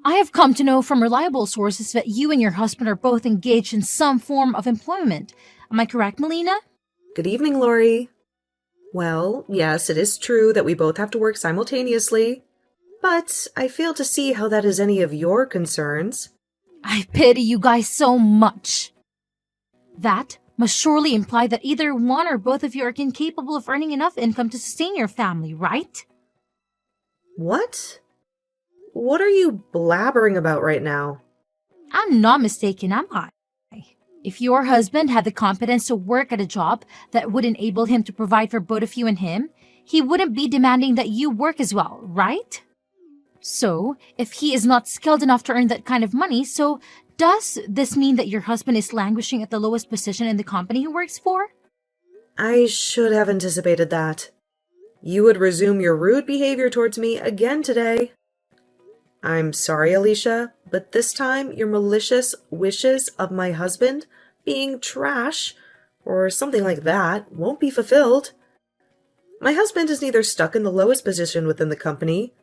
I have come to know from reliable sources that you and your husband are both engaged in some form of employment. Am I correct, Melina? Good evening, Lori. Well, yes, it is true that we both have to work simultaneously, but I fail to see how that is any of your concerns. I pity you guys so much. That must surely imply that either one or both of you are incapable of earning enough income to sustain your family, right? What? What are you blabbering about right now? I'm not mistaken, am I? If your husband had the competence to work at a job that would enable him to provide for both of you and him, he wouldn't be demanding that you work as well, right? So, if he is not skilled enough to earn that kind of money, so does this mean that your husband is languishing at the lowest position in the company he works for? I should have anticipated that. You would resume your rude behavior towards me again today. I'm sorry, Alicia, but this time your malicious wishes of my husband being trash, or something like that, won't be fulfilled. My husband is neither stuck in the lowest position within the company,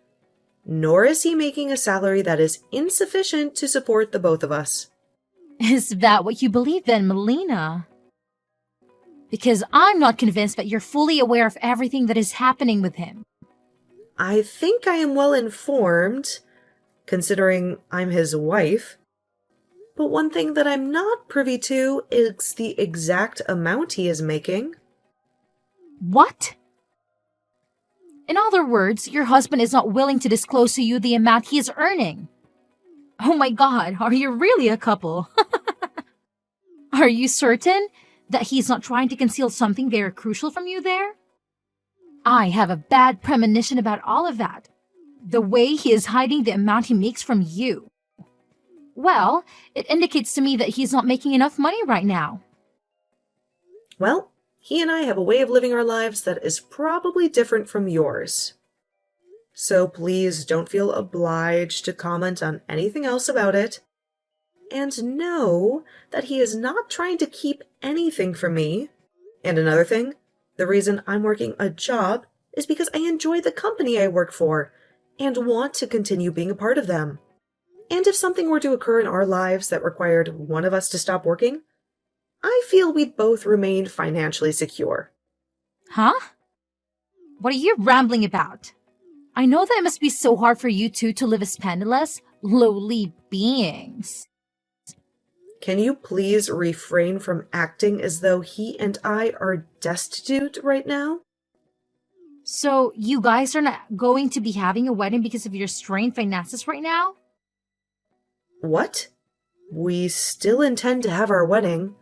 nor is he making a salary that is insufficient to support the both of us. Is that what you believe then, Melina? Because I'm not convinced that you're fully aware of everything that is happening with him. I think I am well informed, considering I'm his wife. But one thing that I'm not privy to is the exact amount he is making. What? In other words, your husband is not willing to disclose to you the amount he is earning. Oh my god, are you really a couple? Are you certain that he's not trying to conceal something very crucial from you there? I have a bad premonition about all of that. The way he is hiding the amount he makes from you. Well, it indicates to me that he's not making enough money right now. Well, he and I have a way of living our lives that is probably different from yours. So please don't feel obliged to comment on anything else about it. And know that he is not trying to keep anything from me. And another thing, the reason I'm working a job is because I enjoy the company I work for and want to continue being a part of them. And if something were to occur in our lives that required one of us to stop working, I feel we'd both remain financially secure. Huh? What are you rambling about? I know that it must be so hard for you two to live as penniless, lowly beings. Can you please refrain from acting as though he and I are destitute right now? So, you guys are not going to be having a wedding because of your strained finances right now? What? We still intend to have our wedding.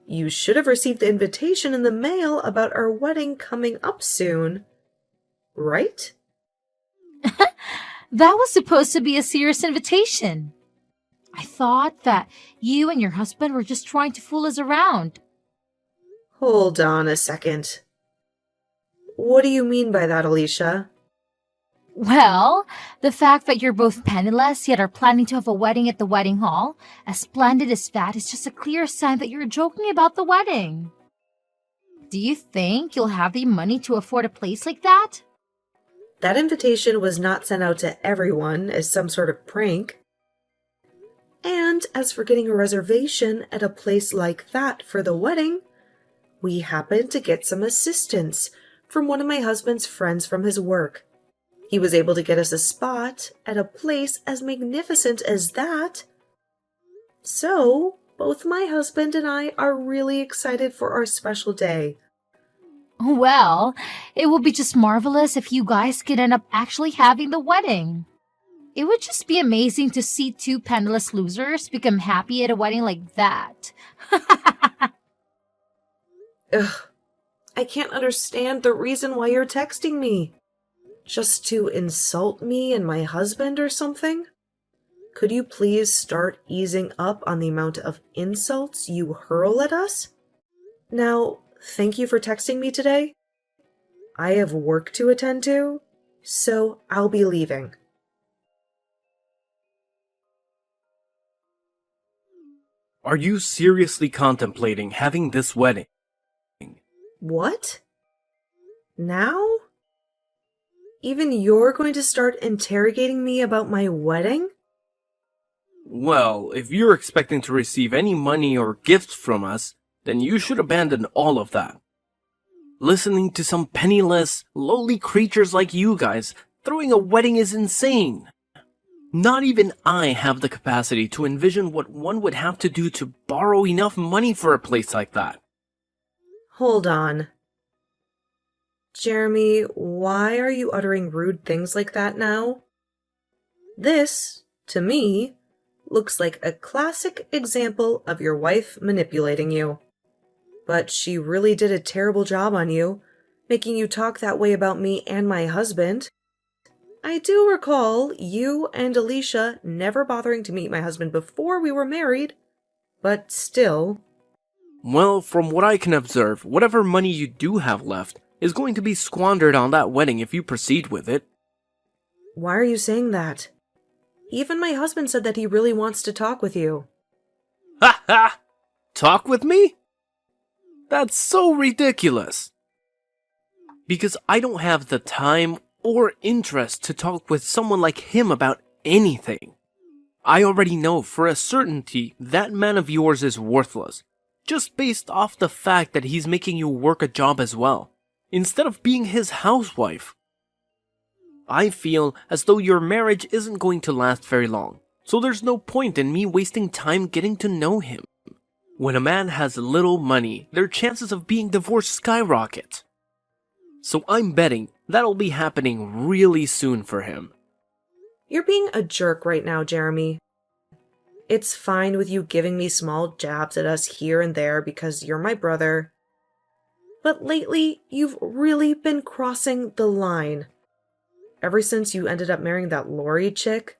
You should have received the invitation in the mail about our wedding coming up soon. Right? That was supposed to be a serious invitation. I thought that you and your husband were just trying to fool us around. Hold on a second. What do you mean by that, Alicia? Well, the fact that you're both penniless yet are planning to have a wedding at the wedding hall, as splendid as that, is just a clear sign that you're joking about the wedding. Do you think you'll have the money to afford a place like that? That invitation was not sent out to everyone as some sort of prank. And as for getting a reservation at a place like that for the wedding, we happened to get some assistance from one of my husband's friends from his work. He was able to get us a spot at a place as magnificent as that. So, both my husband and I are really excited for our special day. Well, it would be just marvelous if you guys could end up actually having the wedding. It would just be amazing to see two penniless losers become happy at a wedding like that. Ugh, I can't understand the reason why you're texting me. Just to insult me and my husband or something? Could you please start easing up on the amount of insults you hurl at us? Now, thank you for texting me today. I have work to attend to, so I'll be leaving. Are you seriously contemplating having this wedding? What? Now? Even you're going to start interrogating me about my wedding? Well, if you're expecting to receive any money or gifts from us, then you should abandon all of that. Listening to some penniless, lowly creatures like you guys throwing a wedding is insane. Not even I have the capacity to envision what one would have to do to borrow enough money for a place like that. Hold on. Jeremy, why are you uttering rude things like that now? This, to me, looks like a classic example of your wife manipulating you. But she really did a terrible job on you, making you talk that way about me and my husband. I do recall you and Alicia never bothering to meet my husband before we were married, but still. Well, from what I can observe, whatever money you do have left is going to be squandered on that wedding if you proceed with it. Why are you saying that? Even my husband said that he really wants to talk with you. Ha ha! Talk with me? That's so ridiculous. Because I don't have the time or interest to talk with someone like him about anything. I already know for a certainty that man of yours is worthless, just based off the fact that he's making you work a job as well, instead of being his housewife. I feel as though your marriage isn't going to last very long, so there's no point in me wasting time getting to know him. When a man has little money, their chances of being divorced skyrocket. So I'm betting that'll be happening really soon for him. You're being a jerk right now, Jeremy. It's fine with you giving me small jabs at us here and there because you're my brother. But lately, you've really been crossing the line. Ever since you ended up marrying that Lori chick,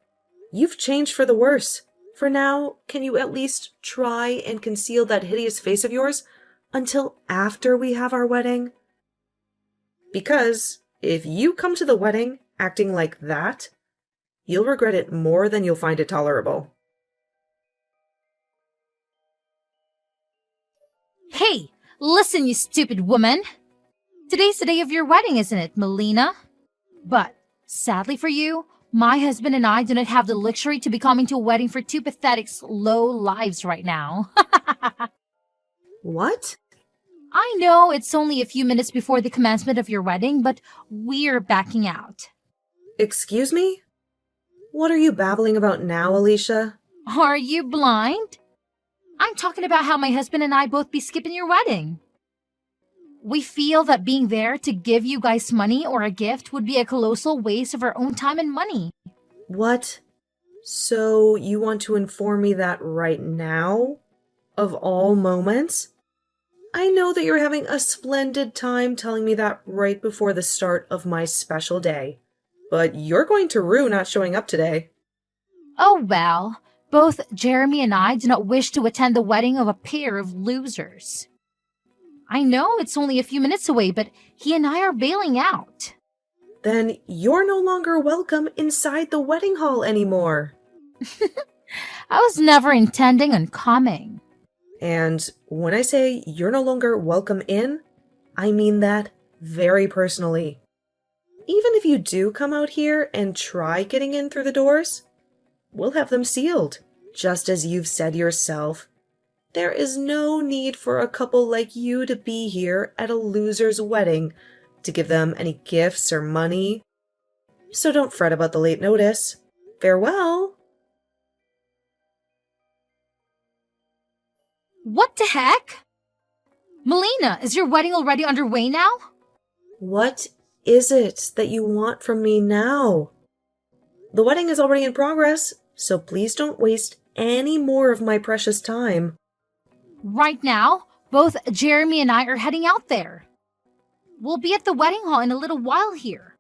you've changed for the worse. For now, can you at least try and conceal that hideous face of yours until after we have our wedding? Because if you come to the wedding acting like that, you'll regret it more than you'll find it tolerable. Hey, listen, you stupid woman. Today's the day of your wedding, isn't it, Melina? But, sadly for you, my husband and I do not have the luxury to be coming to a wedding for two pathetic, low lives right now. What? I know it's only a few minutes before the commencement of your wedding, but we're backing out. Excuse me? What are you babbling about now, Alicia? Are you blind? I'm talking about how my husband and I both be skipping your wedding. We feel that being there to give you guys money or a gift would be a colossal waste of our own time and money. What? So you want to inform me that right now? Of all moments? I know that you're having a splendid time telling me that right before the start of my special day. But you're going to rue not showing up today. Oh well, both Jeremy and I do not wish to attend the wedding of a pair of losers. I know it's only a few minutes away, but he and I are bailing out. Then you're no longer welcome inside the wedding hall anymore. I was never intending on coming. And when I say you're no longer welcome in, I mean that very personally. Even if you do come out here and try getting in through the doors, we'll have them sealed, just as you've said yourself. There is no need for a couple like you to be here at a loser's wedding to give them any gifts or money. So don't fret about the late notice. Farewell. What the heck? Melina, is your wedding already underway now? What is it that you want from me now? The wedding is already in progress, so please don't waste any more of my precious time. Right now, both Jeremy and I are heading out there. We'll be at the wedding hall in a little while here.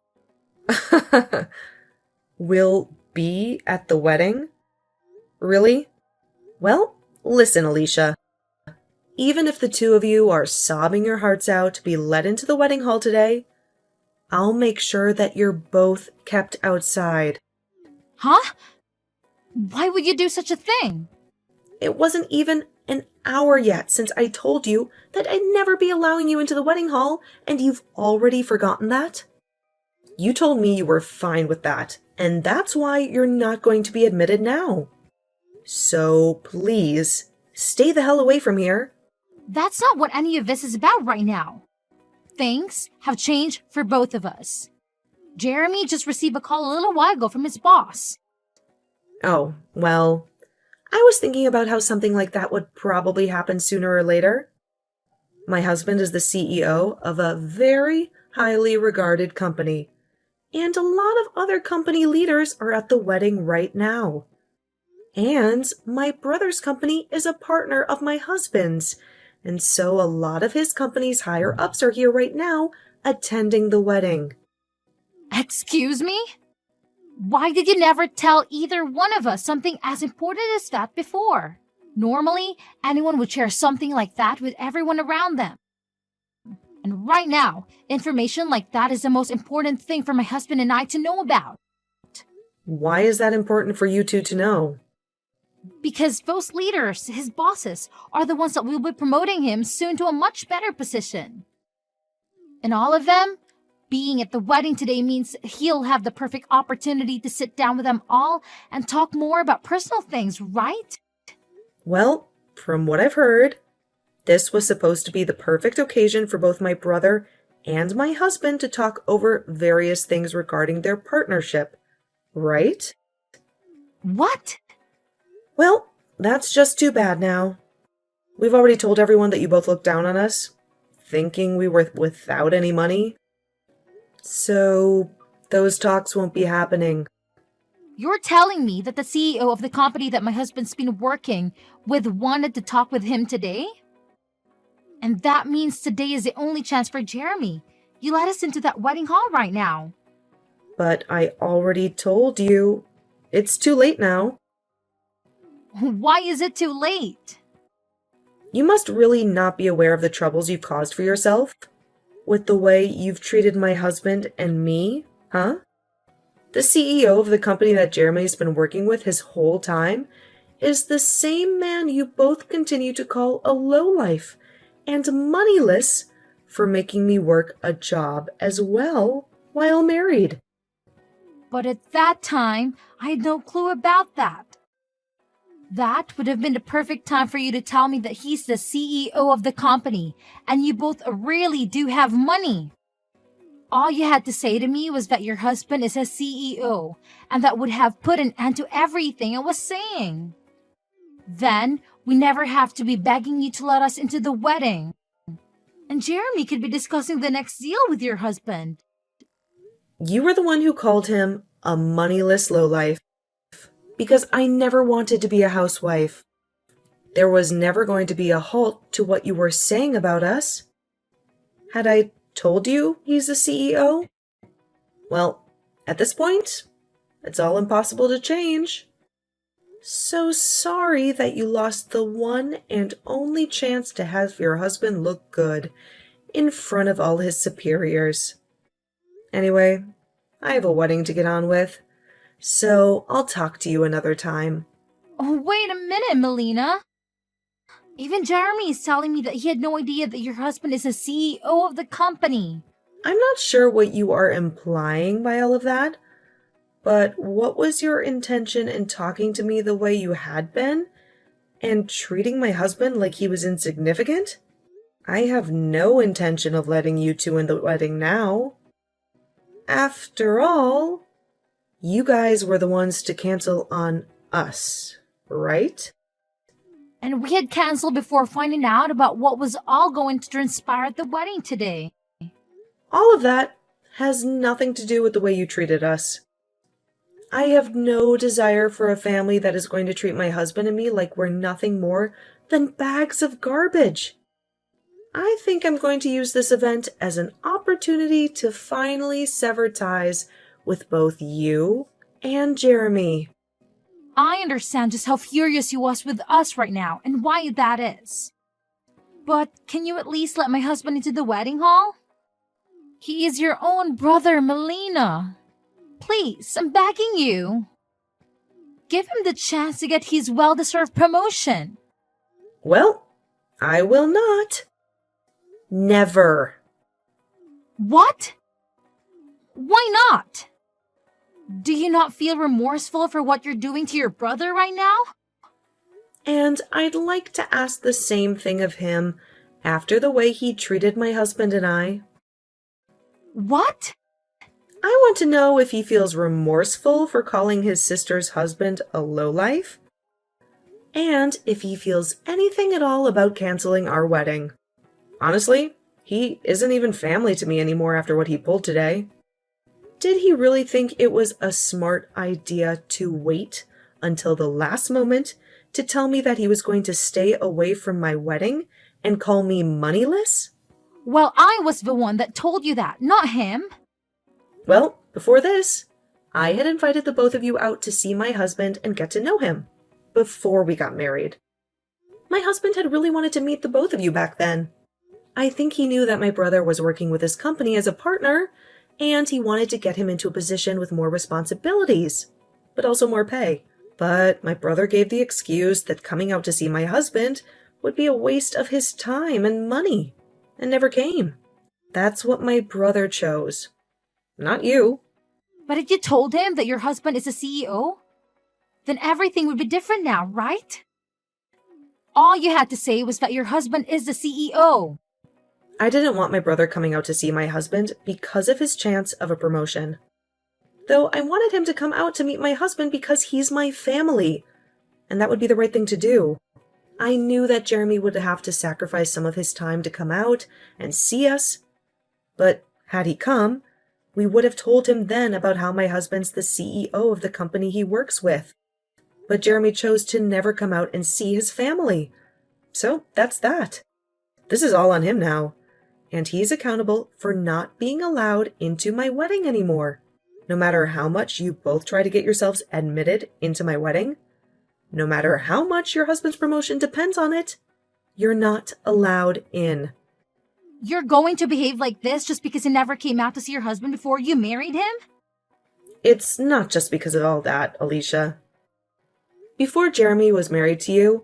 Will be at the wedding? Really? Well, listen, Alicia. Even if the two of you are sobbing your hearts out to be let into the wedding hall today, I'll make sure that you're both kept outside. Huh? Why would you do such a thing? It wasn't even an hour yet since I told you that I'd never be allowing you into the wedding hall, and you've already forgotten that? You told me you were fine with that, and that's why you're not going to be admitted now. So please, stay the hell away from here. That's not what any of this is about right now. Things have changed for both of us. Jeremy just received a call a little while ago from his boss. Oh, well, I was thinking about how something like that would probably happen sooner or later. My husband is the CEO of a very highly regarded company, and a lot of other company leaders are at the wedding right now. And my brother's company is a partner of my husband's, and so a lot of his company's higher ups are here right now attending the wedding. Excuse me? Why did you never tell either one of us something as important as that before? Normally, anyone would share something like that with everyone around them. And right now, information like that is the most important thing for my husband and I to know about. Why is that important for you two to know? Because those leaders, his bosses, are the ones that will be promoting him soon to a much better position. And all of them, being at the wedding today means he'll have the perfect opportunity to sit down with them all and talk more about personal things, right? Well, from what I've heard, this was supposed to be the perfect occasion for both my brother and my husband to talk over various things regarding their partnership, right? What? Well, that's just too bad now. We've already told everyone that you both looked down on us, thinking we were without any money. So, those talks won't be happening. You're telling me that the CEO of the company that my husband's been working with wanted to talk with him today? And that means today is the only chance for Jeremy. You let us into that wedding hall right now. But I already told you. It's too late now. Why is it too late? You must really not be aware of the troubles you've caused for yourself with the way you've treated my husband and me, huh? The CEO of the company that Jeremy's been working with his whole time is the same man you both continue to call a lowlife and moneyless for making me work a job as well while married. But at that time, I had no clue about that. That would have been the perfect time for you to tell me that he's the CEO of the company and you both really do have money. All you had to say to me was that your husband is a CEO, and that would have put an end to everything I was saying. Then, we never have to be begging you to let us into the wedding. And Jeremy could be discussing the next deal with your husband. You were the one who called him a moneyless lowlife, because I never wanted to be a housewife. There was never going to be a halt to what you were saying about us. Had I told you he's the CEO? Well, at this point, it's all impossible to change. So sorry that you lost the one and only chance to have your husband look good in front of all his superiors. Anyway, I have a wedding to get on with, so I'll talk to you another time. Oh, wait a minute, Melina. Even Jeremy is telling me that he had no idea that your husband is the CEO of the company. I'm not sure what you are implying by all of that, but what was your intention in talking to me the way you had been and treating my husband like he was insignificant? I have no intention of letting you two in the wedding now. After all, you guys were the ones to cancel on us, right? And we had canceled before finding out about what was all going to transpire at the wedding today. All of that has nothing to do with the way you treated us. I have no desire for a family that is going to treat my husband and me like we're nothing more than bags of garbage. I think I'm going to use this event as an opportunity to finally sever ties with both you and Jeremy. I understand just how furious he was with us right now and why that is. But can you at least let my husband into the wedding hall? He is your own brother, Melina. Please, I'm begging you. Give him the chance to get his well-deserved promotion. Well, I will not. Never. What? Why not? Do you not feel remorseful for what you're doing to your brother right now? And I'd like to ask the same thing of him after the way he treated my husband and I. What? I want to know if he feels remorseful for calling his sister's husband a lowlife, and if he feels anything at all about canceling our wedding. Honestly, he isn't even family to me anymore after what he pulled today. Did he really think it was a smart idea to wait until the last moment to tell me that he was going to stay away from my wedding and call me moneyless? Well, I was the one that told you that, not him. Well, before this, I had invited the both of you out to see my husband and get to know him before we got married. My husband had really wanted to meet the both of you back then. I think he knew that my brother was working with his company as a partner, and he wanted to get him into a position with more responsibilities, but also more pay. But my brother gave the excuse that coming out to see my husband would be a waste of his time and money, and never came. That's what my brother chose. Not you. But if you told him that your husband is a CEO, then everything would be different now, right? All you had to say was that your husband is the CEO. I didn't want my brother coming out to see my husband because of his chance of a promotion. Though I wanted him to come out to meet my husband because he's my family, and that would be the right thing to do. I knew that Jeremy would have to sacrifice some of his time to come out and see us, but had he come, we would have told him then about how my husband's the CEO of the company he works with. But Jeremy chose to never come out and see his family. So that's that. This is all on him now, and he's accountable for not being allowed into my wedding anymore. No matter how much you both try to get yourselves admitted into my wedding, no matter how much your husband's promotion depends on it, you're not allowed in. You're going to behave like this just because you never came out to see your husband before you married him? It's not just because of all that, Alicia. Before Jeremy was married to you,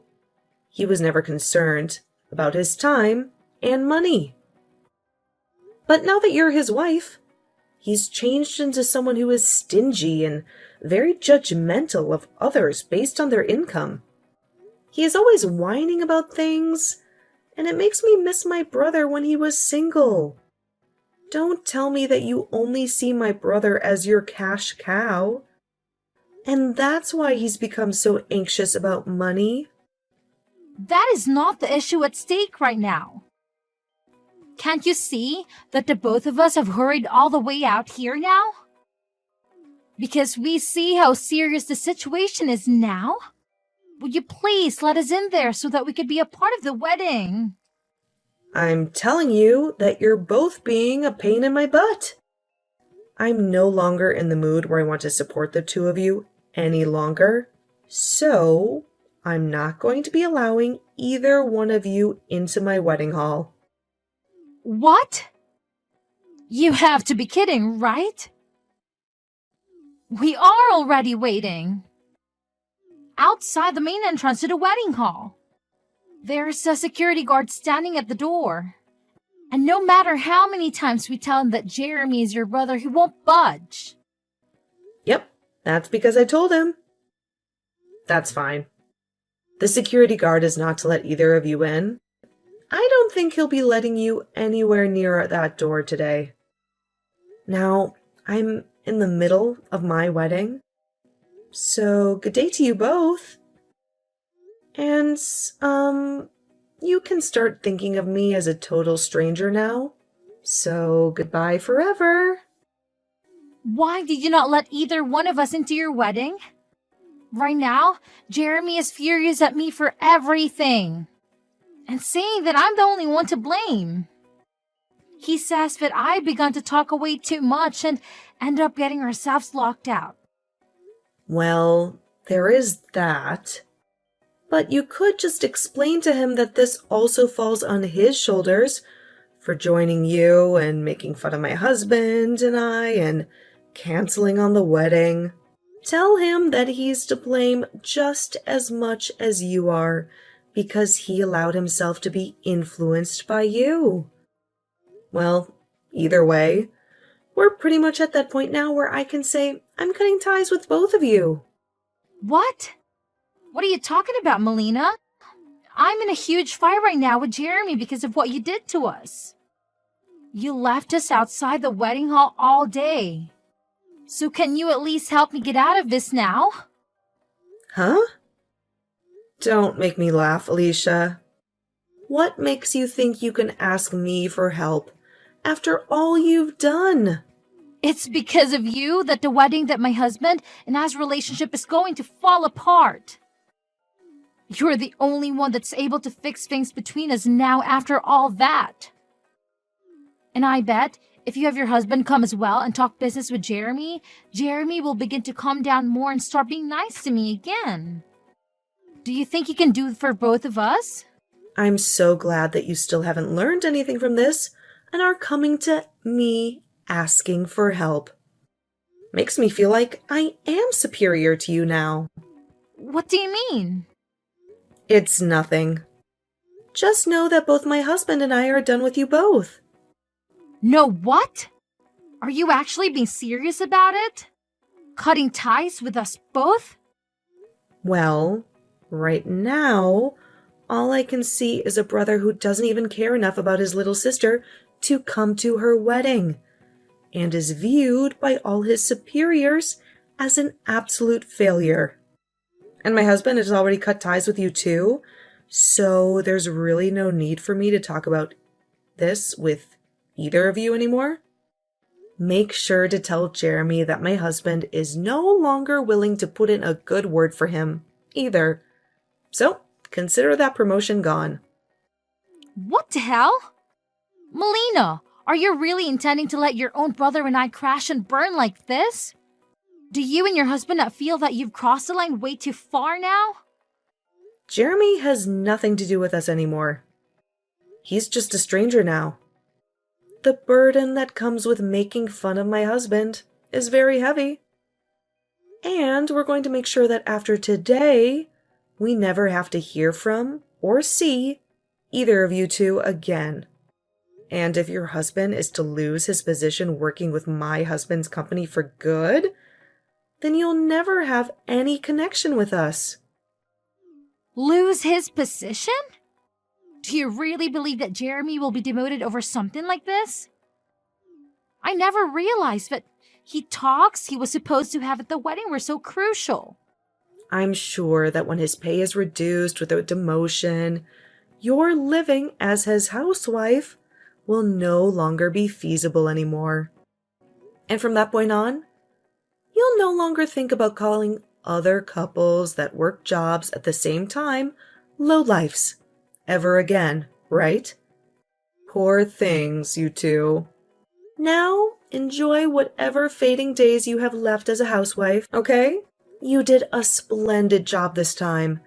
he was never concerned about his time and money. But now that you're his wife, he's changed into someone who is stingy and very judgmental of others based on their income. He is always whining about things, and it makes me miss my brother when he was single. Don't tell me that you only see my brother as your cash cow. And that's why he's become so anxious about money. That is not the issue at stake right now. Can't you see that the both of us have hurried all the way out here now? Because we see how serious the situation is now? Would you please let us in there so that we could be a part of the wedding? I'm telling you that you're both being a pain in my butt. I'm no longer in the mood where I want to support the two of you any longer, so I'm not going to be allowing either one of you into my wedding hall. What? You have to be kidding, right? We are already waiting. Outside the main entrance to the wedding hall. There's a security guard standing at the door. And no matter how many times we tell him that Jeremy is your brother, he won't budge. Yep, that's because I told him. That's fine. The security guard is not to let either of you in. I don't think he'll be letting you anywhere near that door today. Now, I'm in the middle of my wedding, so good day to you both. And, you can start thinking of me as a total stranger now. So goodbye forever. Why did you not let either one of us into your wedding? Right now, Jeremy is furious at me for everything. And saying that I'm the only one to blame. He says that I begun to talk away too much and ended up getting ourselves locked out. Well, there is that. But you could just explain to him that this also falls on his shoulders for joining you and making fun of my husband and I and canceling on the wedding. Tell him that he's to blame just as much as you are because he allowed himself to be influenced by you. Well, either way, we're pretty much at that point now where I can say I'm cutting ties with both of you. What? What are you talking about, Melina? I'm in a huge fight right now with Jeremy because of what you did to us. You left us outside the wedding hall all day. So can you at least help me get out of this now? Huh? Don't make me laugh, Alicia. What makes you think you can ask me for help after all you've done? It's because of you that the wedding that my husband and I's relationship is going to fall apart. You're the only one that's able to fix things between us now after all that. And I bet if you have your husband come as well and talk business with Jeremy, Jeremy will begin to calm down more and start being nice to me again. Do you think you can do it for both of us? I'm so glad that you still haven't learned anything from this and are coming to me asking for help. Makes me feel like I am superior to you now. What do you mean? It's nothing. Just know that both my husband and I are done with you both. No, what? Are you actually being serious about it? Cutting ties with us both? Well, right now, all I can see is a brother who doesn't even care enough about his little sister to come to her wedding, and is viewed by all his superiors as an absolute failure. And my husband has already cut ties with you too, so there's really no need for me to talk about this with either of you anymore. Make sure to tell Jeremy that my husband is no longer willing to put in a good word for him either. So, consider that promotion gone. What the hell? Melina, are you really intending to let your own brother and I crash and burn like this? Do you and your husband not feel that you've crossed the line way too far now? Jeremy has nothing to do with us anymore. He's just a stranger now. The burden that comes with making fun of my husband is very heavy. And we're going to make sure that after today, we never have to hear from or see either of you two again. And if your husband is to lose his position working with my husband's company for good, then you'll never have any connection with us. Lose his position? Do you really believe that Jeremy will be demoted over something like this? I never realized that talks he was supposed to have at the wedding were so crucial. I'm sure that when his pay is reduced with a demotion, your living as his housewife will no longer be feasible anymore. And from that point on, you'll no longer think about calling other couples that work jobs at the same time lowlifes ever again, right? Poor things, you two. Now, enjoy whatever fading days you have left as a housewife, okay? You did a splendid job this time,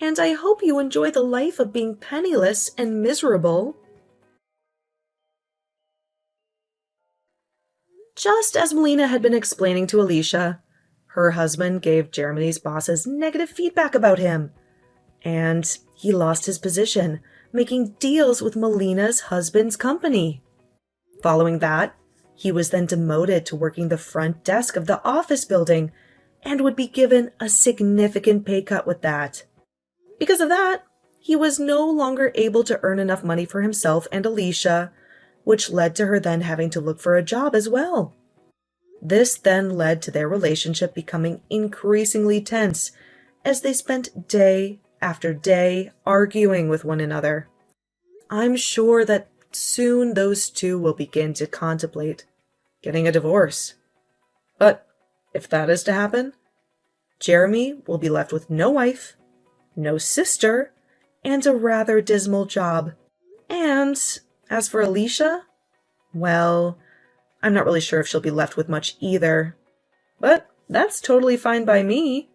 and I hope you enjoy the life of being penniless and miserable. Just as Melina had been explaining to Alicia, her husband gave Jeremy's bosses negative feedback about him, and he lost his position, making deals with Melina's husband's company. Following that, he was then demoted to working the front desk of the office building and would be given a significant pay cut with that. Because of that, he was no longer able to earn enough money for himself and Alicia, which led to her then having to look for a job as well. This then led to their relationship becoming increasingly tense as they spent day after day arguing with one another. I'm sure that soon those two will begin to contemplate getting a divorce. But if that is to happen, Jeremy will be left with no wife, no sister, and a rather dismal job. And as for Alicia, well, I'm not really sure if she'll be left with much either. But that's totally fine by me.